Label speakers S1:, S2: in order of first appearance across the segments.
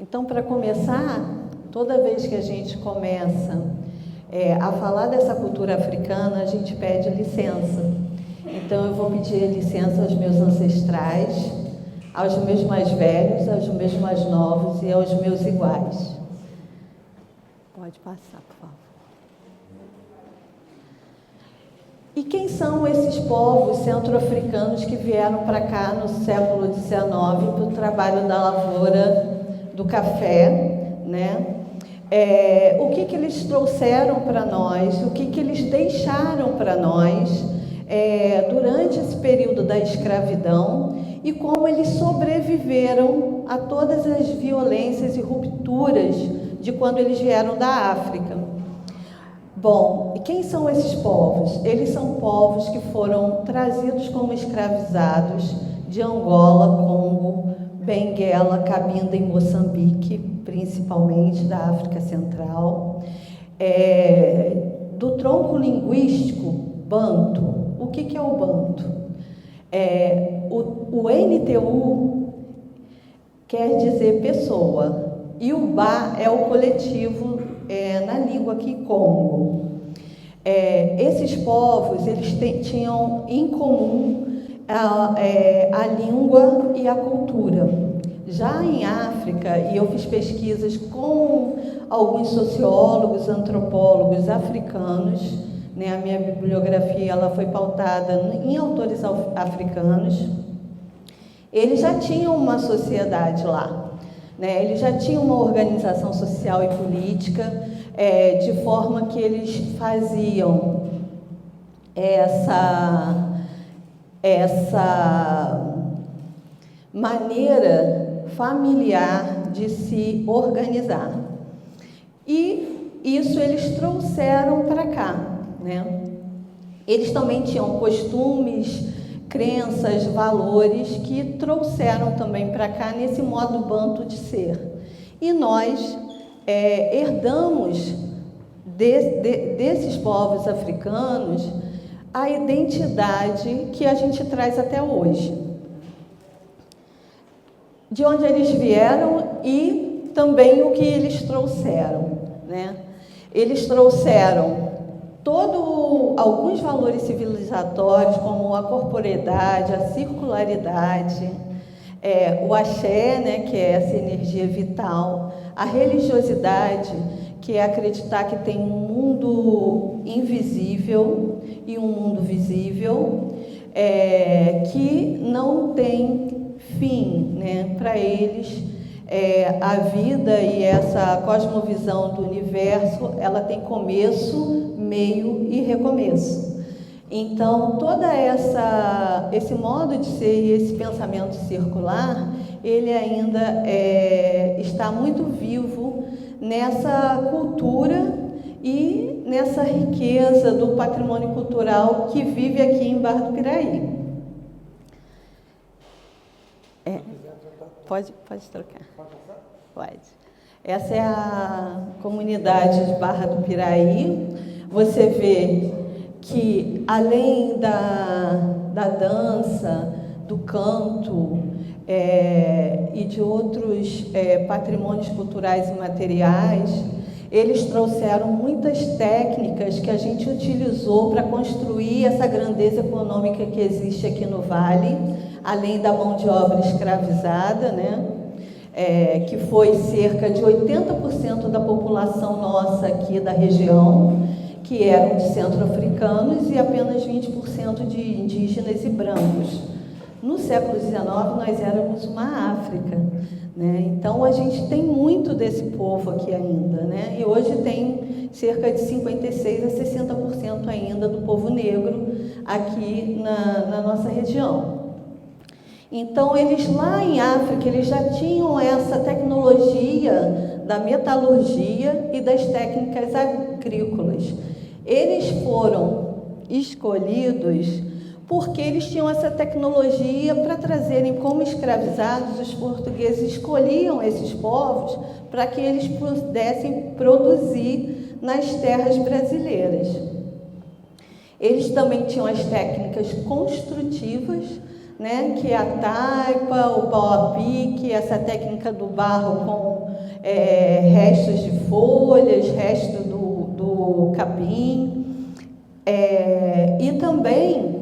S1: Então, para começar, toda vez que a gente começa a falar dessa cultura africana, a gente pede licença. Então, eu vou pedir licença aos meus ancestrais, aos meus mais velhos, aos meus mais novos e aos meus iguais. Pode passar, por favor. E quem são esses povos centro-africanos que vieram para cá no século XIX para o trabalho da lavoura do café, né? O que eles trouxeram para nós, o que eles deixaram para nós durante esse período da escravidão e como eles sobreviveram a todas as violências e rupturas de quando eles vieram da África. Bom, e quem são esses povos? Eles são povos que foram trazidos como escravizados de Angola, Congo, Benguela, Cabinda e Moçambique, principalmente da África Central, do tronco linguístico Banto. O que é o Banto? O NTU quer dizer pessoa, e o Ba é o coletivo na língua aqui Congo. Esses povos, eles tinham em comum a língua e a cultura. Já em África, e eu fiz pesquisas com alguns sociólogos, antropólogos africanos, né? A minha bibliografia ela foi pautada em autores africanos. Eles já tinham uma sociedade lá. Né, eles já tinham uma organização social e política, de forma que eles faziam essa maneira familiar de se organizar. E isso eles trouxeram para cá. Né? Eles também tinham costumes, crenças, valores que trouxeram também para cá nesse modo banto de ser. E nós herdamos desses povos africanos a identidade que a gente traz até hoje. De onde eles vieram e também o que eles trouxeram. Né? Eles trouxeram alguns valores civilizatórios, como a corporeidade, a circularidade, o axé, né, que é essa energia vital, a religiosidade, que é acreditar que tem um mundo invisível e um mundo visível, que não tem fim, né, para eles. A vida e essa cosmovisão do universo, ela tem começo, meio e recomeço. Então, esse modo de ser e esse pensamento circular, ele ainda está muito vivo nessa cultura e nessa riqueza do patrimônio cultural que vive aqui em Barra do Piraí. Pode trocar. Pode. Essa é a comunidade de Barra do Piraí. Você vê que, além da dança, do canto e de outros patrimônios culturais e materiais, eles trouxeram muitas técnicas que a gente utilizou para construir essa grandeza econômica que existe aqui no Vale, além da mão de obra escravizada, né? Que foi cerca de 80% da população nossa aqui da região, que eram de centro-africanos, e apenas 20% de indígenas e brancos. No século XIX, nós éramos uma África, né? Então, a gente tem muito desse povo aqui ainda, né? E hoje tem cerca de 56% a 60% ainda do povo negro aqui na nossa região. Então, eles lá em África, eles já tinham essa tecnologia da metalurgia e das técnicas agrícolas. Eles foram escolhidos porque eles tinham essa tecnologia para trazerem como escravizados. Os portugueses escolhiam esses povos para que eles pudessem produzir nas terras brasileiras. Eles também tinham as técnicas construtivas, né, que é a taipa, o pau a pique, essa técnica do barro com restos de folhas, restos do capim, e também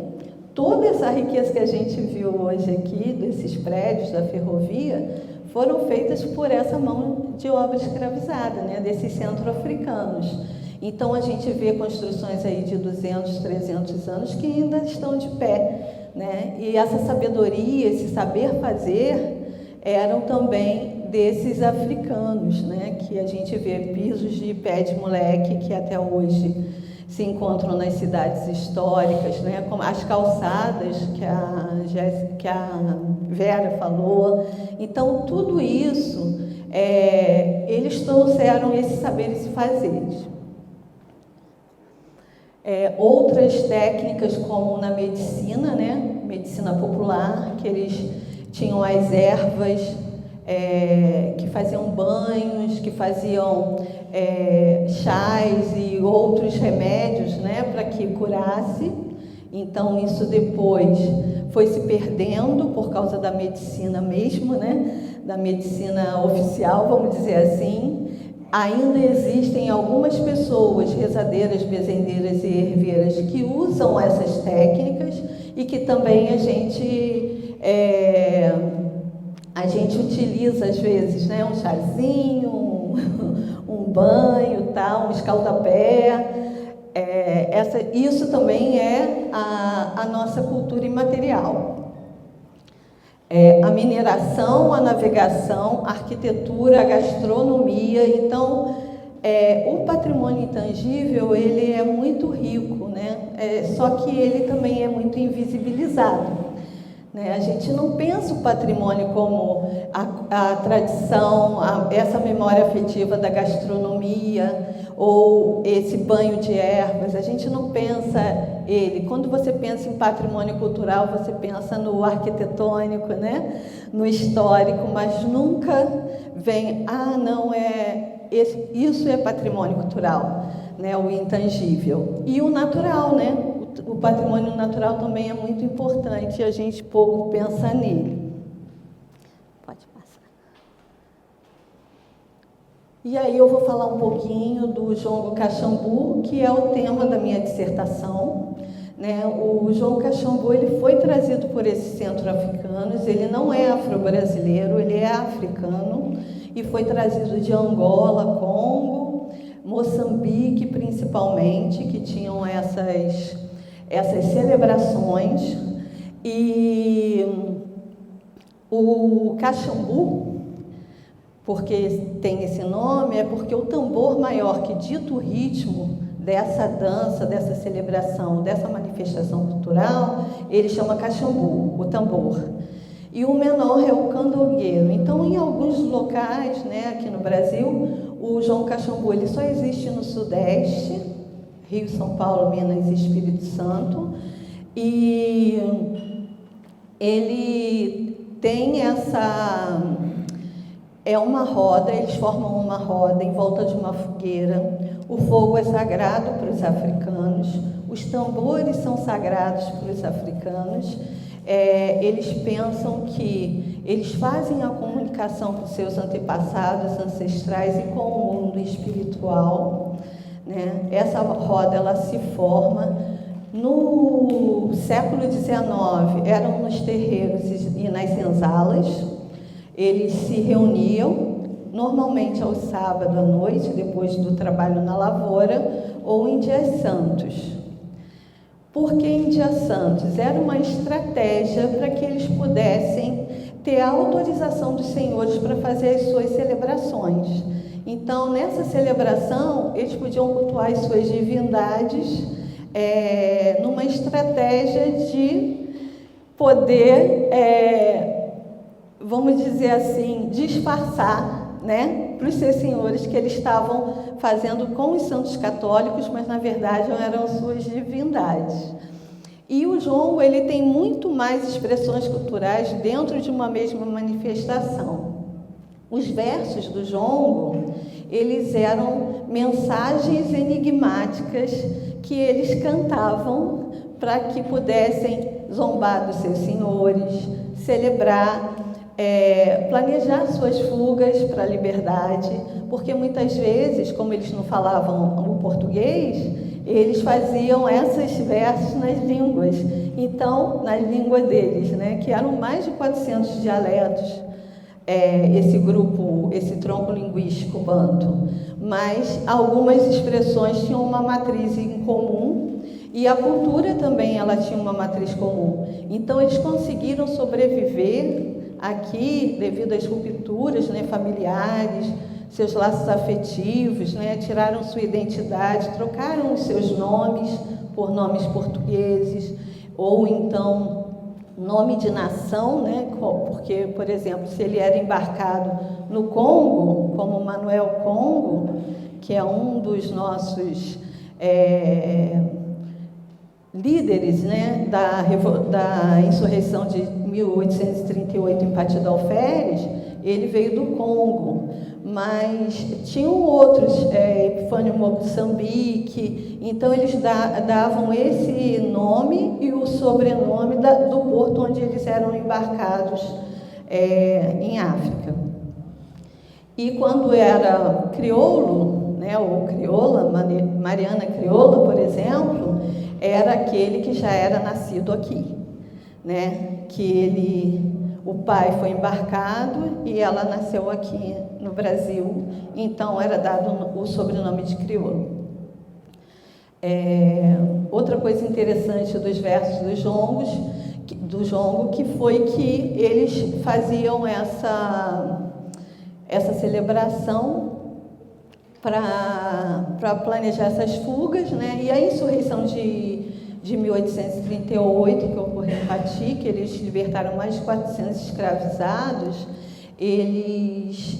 S1: toda essa riqueza que a gente viu hoje aqui, desses prédios da ferrovia, foram feitas por essa mão de obra escravizada, né, desses centro-africanos. Então, a gente vê construções aí de 200, 300 anos que ainda estão de pé, né? E essa sabedoria, esse saber fazer, eram também desses africanos, né? Que a gente vê pisos de pé de moleque que até hoje se encontram nas cidades históricas, né? Como as calçadas que a Vera falou. Então, tudo isso, eles trouxeram esses saberes e fazeres. Outras técnicas, como na medicina, né? Medicina popular, que eles tinham as ervas, que faziam banhos, que faziam chás e outros remédios, né? Para que curasse. Então, isso depois foi se perdendo por causa da medicina mesmo, né? Da medicina oficial, vamos dizer assim. Ainda existem algumas pessoas, rezadeiras, benzedeiras e herveiras, que usam essas técnicas e que também a gente utiliza às vezes, né? Um chazinho, um banho, tal, um escaldapé. Isso também é a nossa cultura imaterial. A mineração, a navegação, a arquitetura, a gastronomia. Então, o patrimônio intangível, ele é muito rico, né? Só que ele também é muito invisibilizado, né? A gente não pensa o patrimônio como a tradição, essa memória afetiva da gastronomia, ou esse banho de ervas. A gente não pensa ele. Quando você pensa em patrimônio cultural, você pensa no arquitetônico, né? No histórico, mas nunca vem, não, isso é patrimônio cultural, né? O intangível. E o natural, né? O patrimônio natural também é muito importante e a gente pouco pensa nele. Pode passar. E aí eu vou falar um pouquinho do Jongo Caxambu, que é o tema da minha dissertação, né? O Jongo Caxambu, ele foi trazido por esses centro-africanos, ele não é afro-brasileiro, ele é africano e foi trazido de Angola, Congo, Moçambique principalmente, que tinham essas celebrações. E o Caxambu, porque tem esse nome, é porque o tambor maior que dita o ritmo dessa dança, dessa celebração, dessa manifestação cultural, ele chama Caxambu, o tambor. E o menor é o candogueiro. Então, em alguns locais, né, aqui no Brasil, o Jongo Caxambu ele só existe no Sudeste, Rio, São Paulo, Minas e Espírito Santo, e ele tem uma roda, eles formam uma roda em volta de uma fogueira. O fogo é sagrado para os africanos, os tambores são sagrados para os africanos. Eles pensam que eles fazem a comunicação com seus antepassados, ancestrais e com o mundo espiritual, né? Essa roda ela se forma no século XIX, eram nos terreiros e nas senzalas. Eles se reuniam normalmente aos sábados à noite, depois do trabalho na lavoura, ou em dias santos. Por que em dias santos? Era uma estratégia para que eles pudessem ter a autorização dos senhores para fazer as suas celebrações. Então, nessa celebração, eles podiam cultuar as suas divindades numa estratégia de poder, vamos dizer assim, disfarçar, né, para os seus senhores que eles estavam fazendo com os santos católicos, mas na verdade eram suas divindades. E o jongo ele tem muito mais expressões culturais dentro de uma mesma manifestação. Os versos do jongo, eles eram mensagens enigmáticas que eles cantavam para que pudessem zombar dos seus senhores, celebrar, planejar suas fugas para a liberdade, porque muitas vezes, como eles não falavam o português, eles faziam esses versos nas línguas. Então, nas línguas deles, né, que eram mais de 400 dialetos, esse grupo, esse tronco linguístico banto, mas algumas expressões tinham uma matriz em comum e a cultura também ela tinha uma matriz comum. Então, eles conseguiram sobreviver aqui devido às rupturas, né, familiares, seus laços afetivos, né, tiraram sua identidade, trocaram os seus nomes por nomes portugueses, ou então nome de nação, né, porque, por exemplo, se ele era embarcado no Congo, como Manuel Congo, que é um dos nossos líderes, né, da insurreição de 1838 em Partido Alferes, ele veio do Congo, mas tinham outros, Epifânio Moçambique, então eles davam esse nome e o sobrenome do porto onde eles eram embarcados em África. E quando era crioulo, né, ou crioula, Mariana Crioula, por exemplo, era aquele que já era nascido aqui, né, o pai foi embarcado e ela nasceu aqui no Brasil, então era dado o sobrenome de crioulo. Outra coisa interessante dos versos do jongo, que foi que eles faziam essa celebração para planejar essas fugas, né? E a insurreição de 1838, que ocorreu em Pati, que eles libertaram mais de 400 escravizados, eles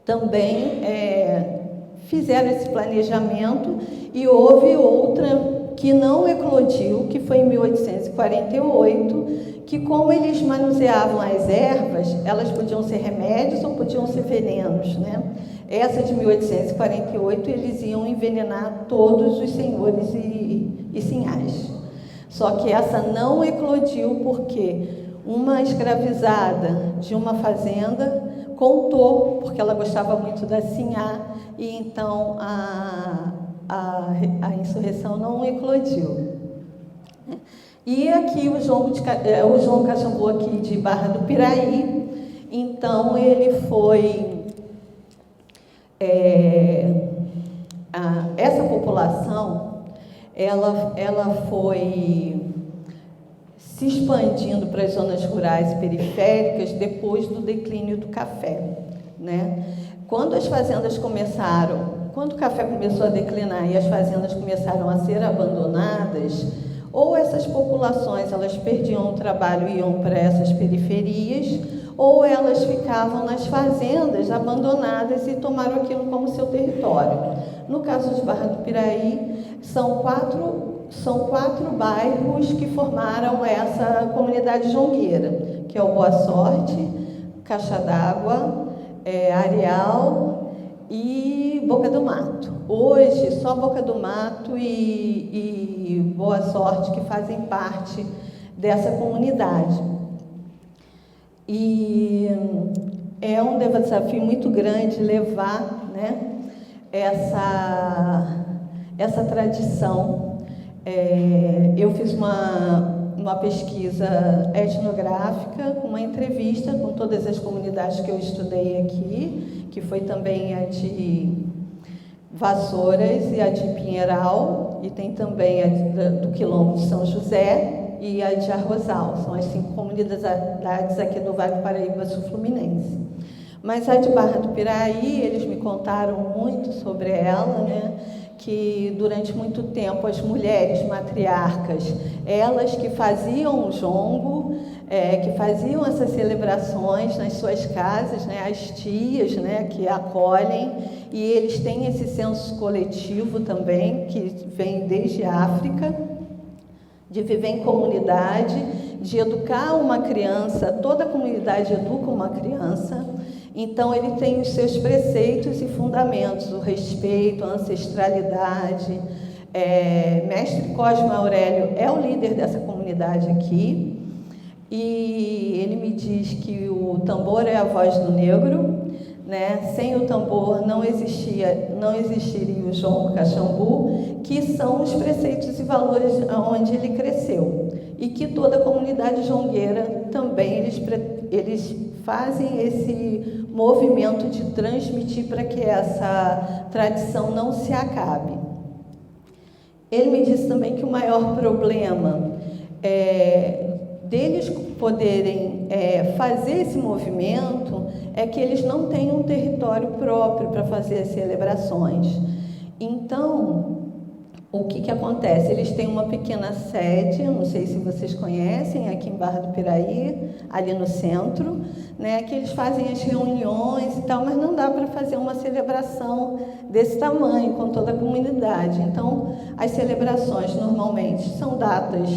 S1: também fizeram esse planejamento, e houve outra que não eclodiu, que foi em 1848, que como eles manuseavam as ervas, elas podiam ser remédios ou podiam ser venenos, né? Essa de 1848, eles iam envenenar todos os senhores e sinhás. Só que essa não eclodiu porque uma escravizada de uma fazenda contou, porque ela gostava muito da sinhá, e então a insurreição não eclodiu. E aqui o João Caxambu aqui de Barra do Piraí, então ele foi... essa população, ela foi se expandindo para as zonas rurais e periféricas depois do declínio do café, né? Quando o café começou a declinar e as fazendas começaram a ser abandonadas, ou essas populações elas perdiam o trabalho e iam para essas periferias, ou elas ficavam nas fazendas abandonadas e tomaram aquilo como seu território. No caso de Barra do Piraí, são quatro bairros que formaram essa comunidade jongueira, que é o Boa Sorte, Caixa d'Água, Areal e Boca do Mato. Hoje, só Boca do Mato e Boa Sorte que fazem parte dessa comunidade. E é um desafio muito grande levar, né, essa tradição. Eu fiz uma pesquisa etnográfica, uma entrevista com todas as comunidades que eu estudei aqui, que foi também a de Vassouras e a de Pinheiral, e tem também a do Quilombo de São José e a de Arrozal. São as 5 comunidades aqui do Vale do Paraíba Sul-Fluminense. Mas a de Barra do Piraí, eles me contaram muito sobre ela, né? Que durante muito tempo as mulheres matriarcas, elas que faziam o jongo, que faziam essas celebrações nas suas casas, né? As tias, né? Que acolhem, e eles têm esse senso coletivo também, que vem desde a África, de viver em comunidade, de educar uma criança. Toda a comunidade educa uma criança. Então, ele tem os seus preceitos e fundamentos, o respeito, a ancestralidade, Mestre Cosme Aurélio é o líder dessa comunidade aqui, e ele me diz que o tambor é a voz do negro, né? Sem o tambor não existiria o jongo caxambu, que são os preceitos e valores onde ele cresceu, e que toda a comunidade jongueira também eles fazem esse movimento de transmitir para que essa tradição não se acabe. Ele me disse também que o maior problema deles poderem fazer esse movimento é que eles não têm um território próprio para fazer as celebrações. Então, o que acontece? Eles têm uma pequena sede, não sei se vocês conhecem, aqui em Barra do Piraí, ali no centro, né, que eles fazem as reuniões e tal, mas não dá para fazer uma celebração desse tamanho, com toda a comunidade. Então, as celebrações, normalmente, são datas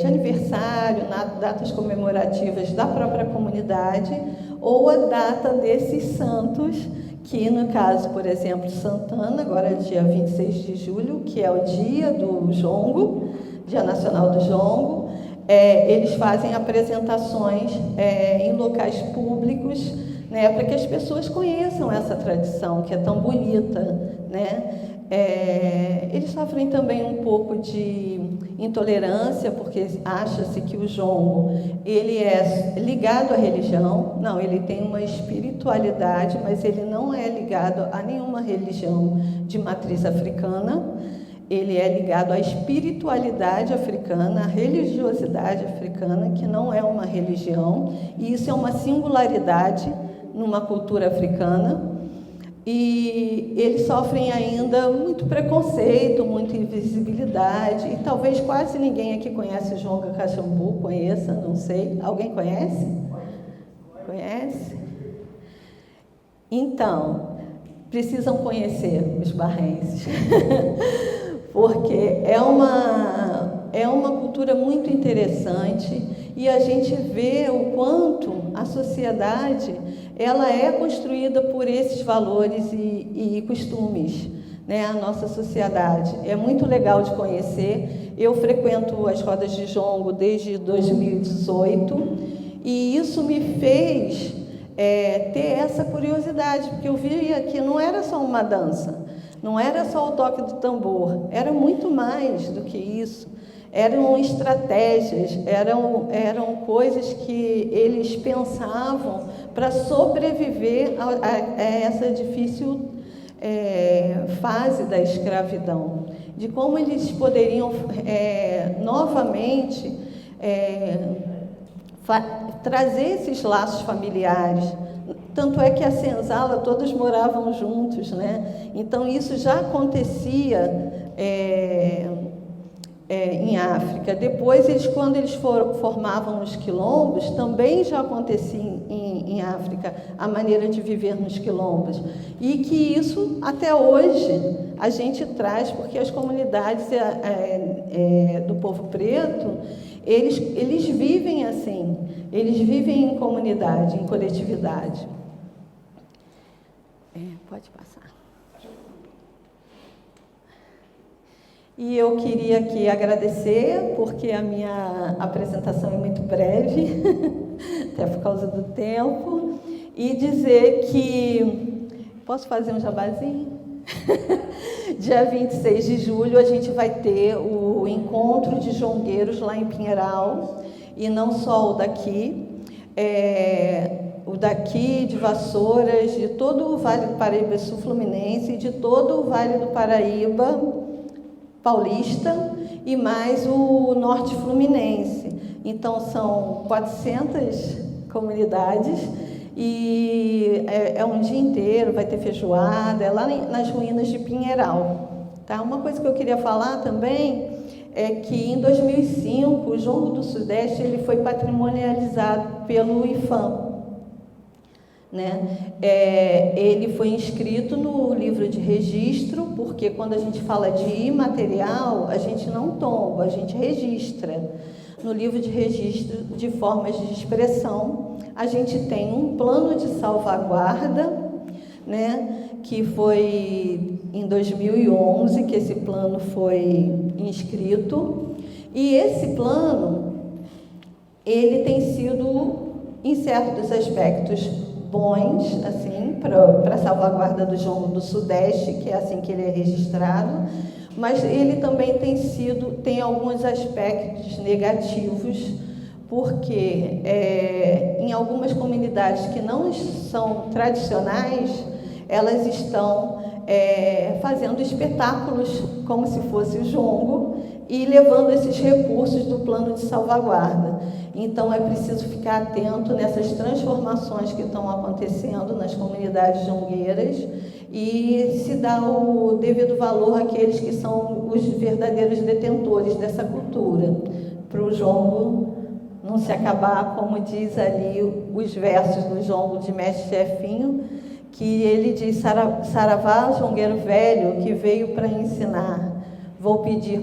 S1: de aniversário, datas comemorativas da própria comunidade, ou a data desses santos, que no caso, por exemplo, Santana, agora é dia 26 de julho, que é o dia do jongo, Dia Nacional do Jongo, eles fazem apresentações em locais públicos, né, para que as pessoas conheçam essa tradição, que é tão bonita, né? Eles sofrem também um pouco de intolerância, porque acha-se que o jongo ele é ligado à religião. Não, ele tem uma espiritualidade, mas ele não é ligado a nenhuma religião de matriz africana. Ele é ligado à espiritualidade africana, à religiosidade africana, que não é uma religião, e isso é uma singularidade numa cultura africana. E eles sofrem ainda muito preconceito, muita invisibilidade, e talvez quase ninguém aqui conhece o jongo caxambu, conheça, não sei. Alguém conhece? Conhece? Então, precisam conhecer os barrenses, porque é uma cultura muito interessante, e a gente vê o quanto a sociedade ela é construída por esses valores e costumes, né? A nossa sociedade é muito legal de conhecer. Eu frequento as rodas de jongo desde 2018, e isso me fez ter essa curiosidade, porque eu via que não era só uma dança, não era só o toque do tambor, era muito mais do que isso. Eram estratégias, eram coisas que eles pensavam para sobreviver a essa difícil fase da escravidão, de como eles poderiam novamente trazer esses laços familiares. Tanto é que a senzala, todos moravam juntos, né? Então, isso já acontecia em África. Depois, quando eles formavam os quilombos, também já acontecia em África a maneira de viver nos quilombos. E que isso, até hoje, a gente traz, porque as comunidades do povo preto, eles vivem assim, eles vivem em comunidade, em coletividade. Pode passar. E eu queria aqui agradecer, porque a minha apresentação é muito breve, até por causa do tempo, e dizer que... Posso fazer um jabazinho? Dia 26 de julho a gente vai ter o encontro de jongueiros lá em Pinheiral, e não só o daqui, o daqui de Vassouras, de todo o Vale do Paraíba Sul-Fluminense, de todo o Vale do Paraíba Paulista e mais o Norte Fluminense. Então, são 400 comunidades e é um dia inteiro, vai ter feijoada, é lá nas ruínas de Pinheiral. Tá? Uma coisa que eu queria falar também é que em 2005 o Jongo do Sudeste ele foi patrimonializado pelo IFAM. Né? Ele foi inscrito no livro de registro, porque quando a gente fala de imaterial, a gente não tomba, a gente registra. No livro de registro de formas de expressão, a gente tem um plano de salvaguarda né, que foi em 2011 que esse plano foi inscrito, e esse plano, ele tem sido, em certos aspectos, bons, assim, para a salvaguarda do jongo do Sudeste, que é assim que ele é registrado, mas ele também tem alguns aspectos negativos, porque em algumas comunidades que não são tradicionais, elas estão fazendo espetáculos como se fosse o jongo e levando esses recursos do plano de salvaguarda. Então, é preciso ficar atento nessas transformações que estão acontecendo nas comunidades jongueiras e se dar o devido valor àqueles que são os verdadeiros detentores dessa cultura, para o jongo não se acabar, como diz ali os versos do jongo de Mestre Chefinho, que ele diz: Saravá, jongueiro velho, que veio para ensinar, vou pedir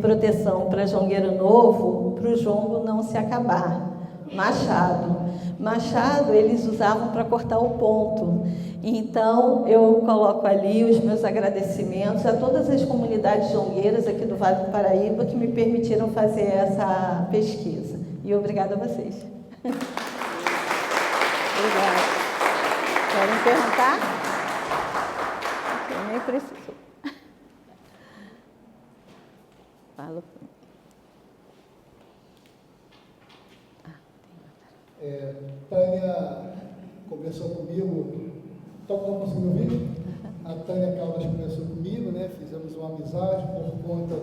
S1: proteção para jongueiro novo, para o jongo não se acabar. Machado eles usavam para cortar o ponto. Então, eu coloco ali os meus agradecimentos a todas as comunidades jongueiras aqui do Vale do Paraíba que me permitiram fazer essa pesquisa. E obrigada a vocês. Obrigada. Querem perguntar? Eu nem preciso. Fala.
S2: Tânia conversou comigo, não conseguiu ouvir? A Tânia Caldas conversou comigo, né? Fizemos uma amizade por conta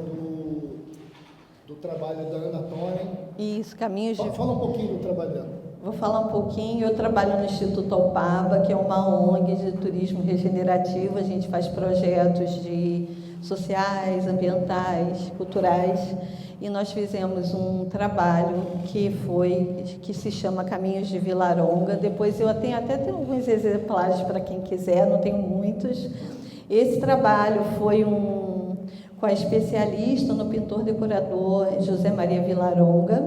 S2: do trabalho da Ana Toren.
S1: Isso, Caminhos de...
S2: Fala um pouquinho do trabalho dela.
S1: Vou falar um pouquinho. Eu trabalho no Instituto Opava, que é uma ONG de turismo regenerativo. A gente faz projetos sociais, ambientais, culturais. E nós fizemos um trabalho que se chama Caminhos de Vilaronga. Depois eu tenho alguns exemplares para quem quiser, não tenho muitos. Esse trabalho foi com a especialista no pintor decorador José Maria Vilaronga,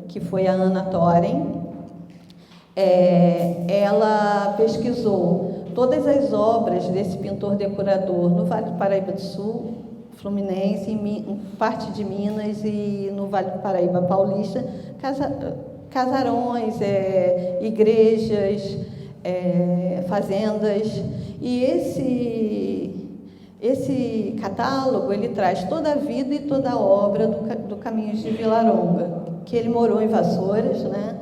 S1: que foi a Ana Toren. Ela pesquisou todas as obras desse pintor decorador no Vale do Paraíba do Sul, Fluminense, em parte de Minas e no Vale do Paraíba Paulista, casarões, igrejas, fazendas. E esse catálogo, ele traz toda a vida e toda a obra do Caminhos de Vilaronga, que ele morou em Vassouras, né?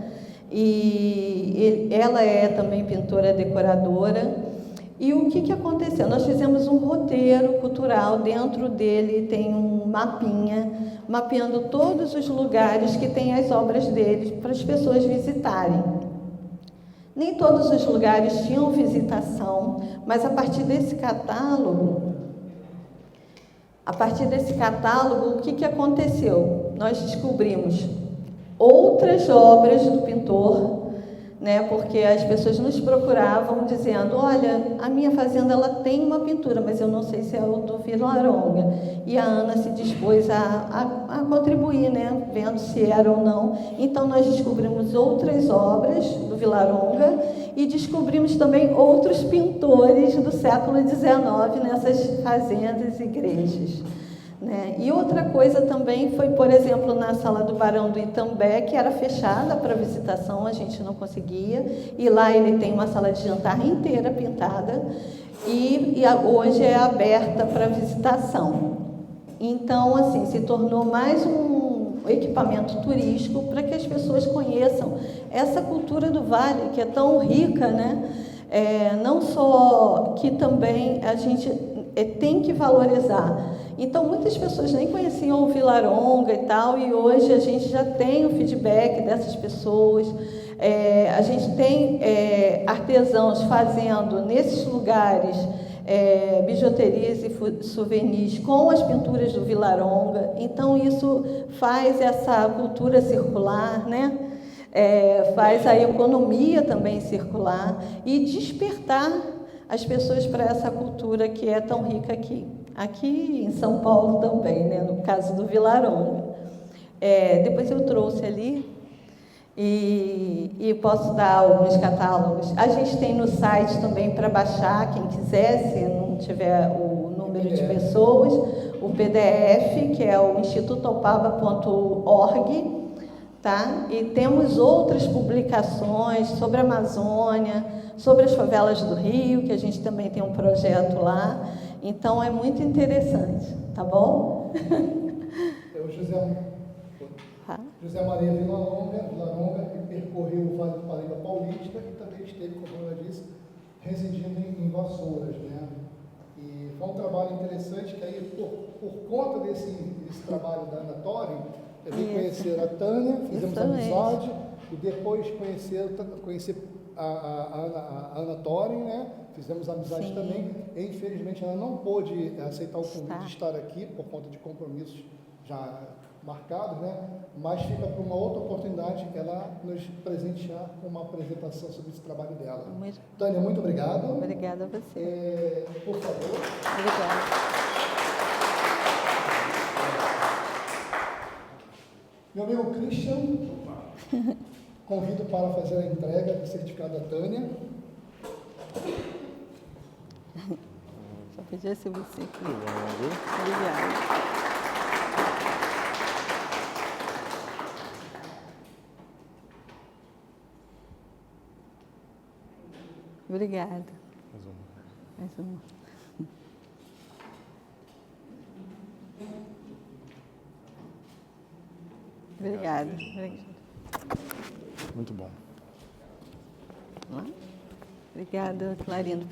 S1: E ela é também pintora decoradora. E o que aconteceu? Nós fizemos um roteiro cultural, dentro dele tem um mapinha, mapeando todos os lugares que tem as obras dele para as pessoas visitarem. Nem todos os lugares tinham visitação, mas a partir desse catálogo, o que aconteceu? Nós descobrimos outras obras do pintor, né? Porque as pessoas nos procuravam dizendo: olha, a minha fazenda ela tem uma pintura, mas eu não sei se é o do Vilaronga. E a Ana se dispôs a contribuir, né? Vendo se era ou não. Então nós descobrimos outras obras do Vilaronga e descobrimos também outros pintores do século XIX nessas fazendas e igrejas. Né? E outra coisa também foi, por exemplo, na sala do Barão do Itambé, que era fechada para visitação, a gente não conseguia, e lá ele tem uma sala de jantar inteira pintada, e hoje é aberta para visitação. Então, assim, se tornou mais um equipamento turístico para que as pessoas conheçam essa cultura do Vale, que é tão rica, né? Não só que também a gente tem que valorizar. Então, muitas pessoas nem conheciam o Vilaronga e tal, e hoje a gente já tem o feedback dessas pessoas. A gente tem artesãos fazendo nesses lugares bijuterias e souvenirs com as pinturas do Vilaronga. Então, isso faz essa cultura circular, né? Faz a economia também circular e despertar as pessoas para essa cultura que é tão rica aqui em São Paulo também, né? No caso do Vilaronga. Depois eu trouxe ali, E posso dar alguns catálogos. A gente tem no site também para baixar, quem quiser, se não tiver o número de pessoas, o PDF, que é o institutoopaba.org, tá? E temos outras publicações sobre a Amazônia, sobre as favelas do Rio, que a gente também tem um projeto lá. Então, é muito interessante, tá bom?
S2: Eu, José Maria Vilaronga, que percorreu o Vale do Paraíba Paulista e também esteve, como ela disse, residindo em Vassouras, né? E foi um trabalho interessante que aí, por conta desse trabalho da Ana Toren, eu vim conhecer a Tânia, fizemos amizade, e depois conhecer a Ana Toren, né? Fizemos amizade também, e infelizmente ela não pôde aceitar o convite de estar aqui, por conta de compromissos já marcados, né? Mas fica para uma outra oportunidade ela nos presentear com uma apresentação sobre esse trabalho dela. Tânia, muito obrigado.
S1: Obrigada a você.
S2: Por favor.
S1: Obrigada.
S2: Meu amigo Christian, convido para fazer a entrega do certificado da Tânia.
S1: Só pedir se você aqui. Obrigada. Obrigada. Mais uma. Obrigada.
S3: Muito bom.
S1: Obrigada, Clarindo.